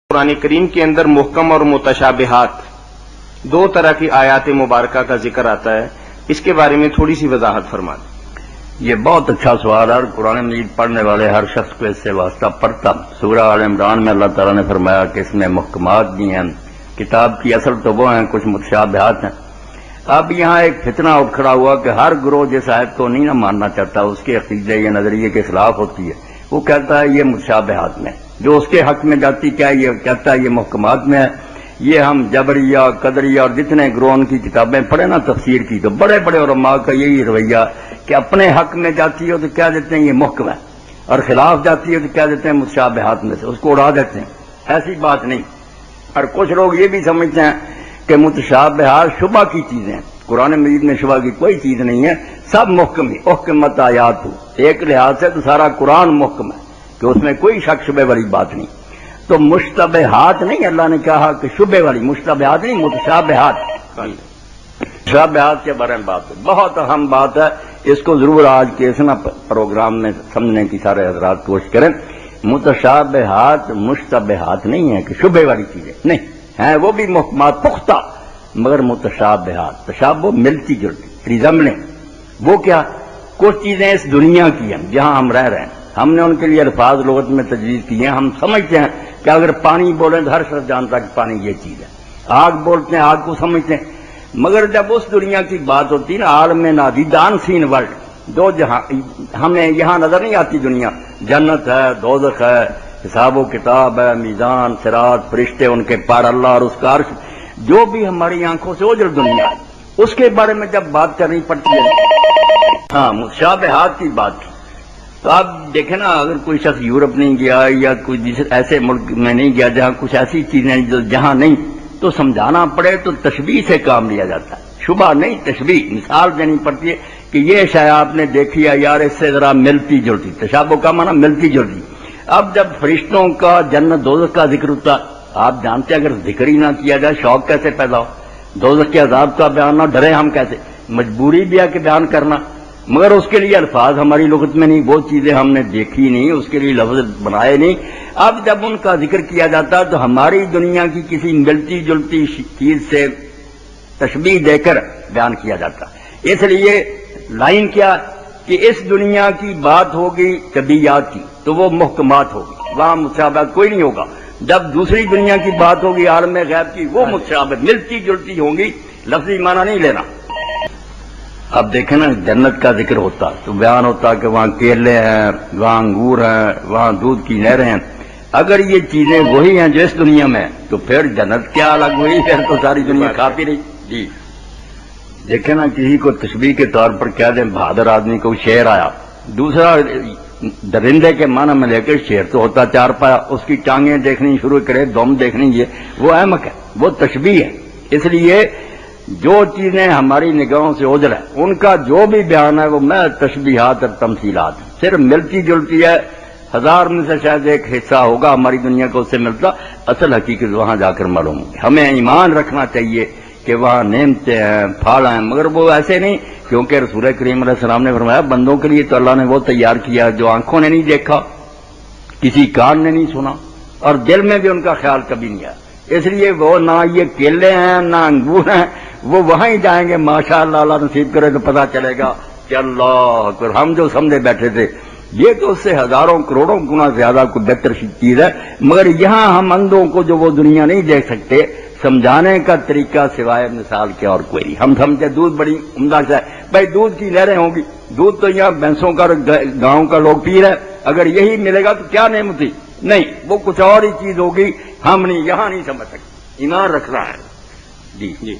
قرآن کریم کے اندر محکم اور متشابہات دو طرح کی آیات مبارکہ کا ذکر آتا ہے، اس کے بارے میں تھوڑی سی وضاحت فرما دیں۔ یہ بہت اچھا سوال ہے اور قرآن مجید پڑھنے والے ہر شخص کو اس سے واسطہ پڑتا۔ سورہ آل عمران میں اللہ تعالیٰ نے فرمایا کہ اس میں محکمات بھی ہیں، کتاب کی اصل تو وہ ہیں، کچھ متشابہات ہیں۔ اب یہاں ایک فتنہ اٹھ کھڑا ہوا کہ ہر گروہ جس آیت کو نہیں نہ ماننا چاہتا، اس کے عقیدے یا نظریے کے خلاف ہوتی ہے، وہ کہتا ہے یہ متشابہات میں، جو اس کے حق میں جاتی کیا یہ کہتا ہے یہ محکمات میں ہے۔ یہ ہم جبریہ، قدریہ اور جتنے گروہوں کی کتابیں پڑھیں نا تفسیر کی، تو بڑے بڑے علماء کا یہی رویہ کہ اپنے حق میں جاتی ہو تو کہہ دیتے ہیں یہ محکم ہے، اور خلاف جاتی ہے تو کہہ دیتے ہیں متشابہات میں سے، اس کو اڑا دیتے ہیں۔ ایسی بات نہیں۔ اور کچھ لوگ یہ بھی سمجھتے ہیں کہ متشابہات شبہ کی چیزیں ہیں، قرآن مجید میں شبہ کی کوئی چیز نہیں ہے، سب محکم ہی، احکمت آیات ہو۔ ایک لحاظ سے تو سارا قرآن محکم ہے کہ اس میں کوئی شک شبہ والی بات نہیں۔ تو مشتبہات نہیں، اللہ نے کہا کہ شبہ والی، مشتبہات نہیں، متشابہات۔ متشابہات کے بارے میں بات ہے، بہت اہم بات ہے، اس کو ضرور آج کے اس پروگرام میں سمجھنے کی سارے حضرات کوشش کریں۔ متشابہات مشتبہات نہیں ہیں کہ شبہ والی چیزیں نہیں ہیں، وہ بھی محکمات پختہ، مگر متشابہات تشابہ ملتی جلتی ریزمبلنگ۔ وہ کیا؟ کچھ چیزیں اس دنیا کی ہیں جہاں ہم رہ رہے ہیں، ہم نے ان کے لیے الفاظ لغت میں تجویز کیے ہیں، ہم سمجھتے ہیں کہ اگر پانی بولیں تو ہر شخص جانتا ہے کہ پانی یہ چیز ہے، آگ بولتے ہیں آگ کو سمجھتے ہیں، مگر جب اس دنیا کی بات ہوتی ہے نا، عالم نادیدان سین ورلڈ، جو جہاں ہمیں یہاں نظر نہیں آتی دنیا، جنت ہے، دوزخ ہے، حساب و کتاب ہے، میزان، صراط، فرشتے، ان کے پار، اللہ اور اس کا عرش، جو بھی ہماری آنکھوں سے اوجھل دنیا ہے، اس کے بارے میں جب بات کرنی پڑتی ہے، ہاں متشابہات کی بات کی، تو آپ دیکھیں نا، اگر کوئی شخص یورپ نہیں گیا یا کوئی ایسے ملک میں نہیں گیا جہاں کچھ ایسی چیزیں جو جہاں نہیں، تو سمجھانا پڑے تو تشبیہ سے کام لیا جاتا ہے، شبہ نہیں، تشبیہ، مثال دینی پڑتی ہے کہ یہ شے آپ نے دیکھی ہے یار، اس سے ذرا ملتی جلتی، تشابہ کا معنی ملتی جلتی۔ اب جب فرشتوں کا، جنت دوزخ کا ذکر ہوتا، آپ جانتے ہیں اگر ذکر ہی نہ کیا جائے شوق کیسے پیدا ہو، دوزخ کے عذاب کا بیان نہ، ڈرے ہم کیسے، مجبوری بھی ہے کہ بیان کرنا، مگر اس کے لیے الفاظ ہماری لغت میں نہیں، وہ چیزیں ہم نے دیکھی نہیں، اس کے لیے لفظ بنائے نہیں۔ اب جب ان کا ذکر کیا جاتا تو ہماری دنیا کی کسی ملتی جلتی چیز سے تشبیہ دے کر بیان کیا جاتا، اس لیے لائن کیا کہ اس دنیا کی بات ہوگی طبیعیات کی تو وہ محکمات ہوگی، وہاں متشابہات کوئی نہیں ہوگا۔ جب دوسری دنیا کی بات ہوگی عالم غیب کی، وہ متشابہ ملتی جلتی ہوں گی، لفظی معنی نہیں لینا۔ اب دیکھیں نا، جنت کا ذکر ہوتا تو بیان ہوتا کہ وہاں کیلے ہیں، وہاں انگور ہیں، وہاں دودھ کی نہریں ہیں۔ اگر یہ چیزیں وہی ہیں جو اس دنیا میں ہیں تو پھر جنت کیا الگ ہوئی، پھر تو ساری دنیا کھا پی رہی۔ جی دیکھیں نا، کسی کو تشبیہ کے طور پر کہہ دیں بہادر آدمی کو شیر آیا، دوسرا درندے کے معنی میں لے کر شیر تو ہوتا چار پایا، اس کی ٹانگیں دیکھنی شروع کرے، دم دیکھنی، یہ وہ احمق ہے، وہ تشبیہ ہے۔ اس لیے جو چیزیں ہماری نگاہوں سے اوجھل ہے ان کا جو بھی بیان ہے وہ میں تشبیہات اور تمثیلات ہیں، صرف ملتی جلتی ہے، ہزار میں سے شاید ایک حصہ ہوگا ہماری دنیا کو اس سے ملتا، اصل حقیقت وہاں جا کر معلوم ہوگی۔ ہمیں ایمان رکھنا چاہیے کہ وہاں نعمتیں ہیں، پھل ہیں، مگر وہ ایسے نہیں، کیونکہ رسول کریم علیہ السلام نے فرمایا بندوں کے لیے تو اللہ نے وہ تیار کیا جو آنکھوں نے نہیں دیکھا، کسی کان نے نہیں سنا، اور دل میں بھی ان کا خیال کبھی نہیں آیا۔ اس لیے وہ نہ یہ کیلے ہیں نہ انگور ہیں، وہ وہاں ہی جائیں گے، ماشاءاللہ اللہ نصیب کرے تو پتہ چلے گا کہ اللہ اکبر، ہم جو سمجھے بیٹھے تھے یہ تو اس سے ہزاروں کروڑوں گنا زیادہ کوئی بہتر چیز ہے، مگر یہاں ہم اندھوں کو جو وہ دنیا نہیں دیکھ سکتے، سمجھانے کا طریقہ سوائے مثال کے اور کوئی نہیں۔ ہم سمجھتے دودھ بڑی عمدہ ہے، بھائی دودھ کی نہریں ہوں گی، دودھ تو یہاں بھینسوں کا گاؤں کا لوگ پی رہے، اگر یہی ملے گا تو کیا نعمت تھی، نہیں، وہ کچھ اور ہی چیز ہوگی، ہم نہیں یہاں نہیں سمجھ سکتے، ایمان رکھنا ہے۔ جی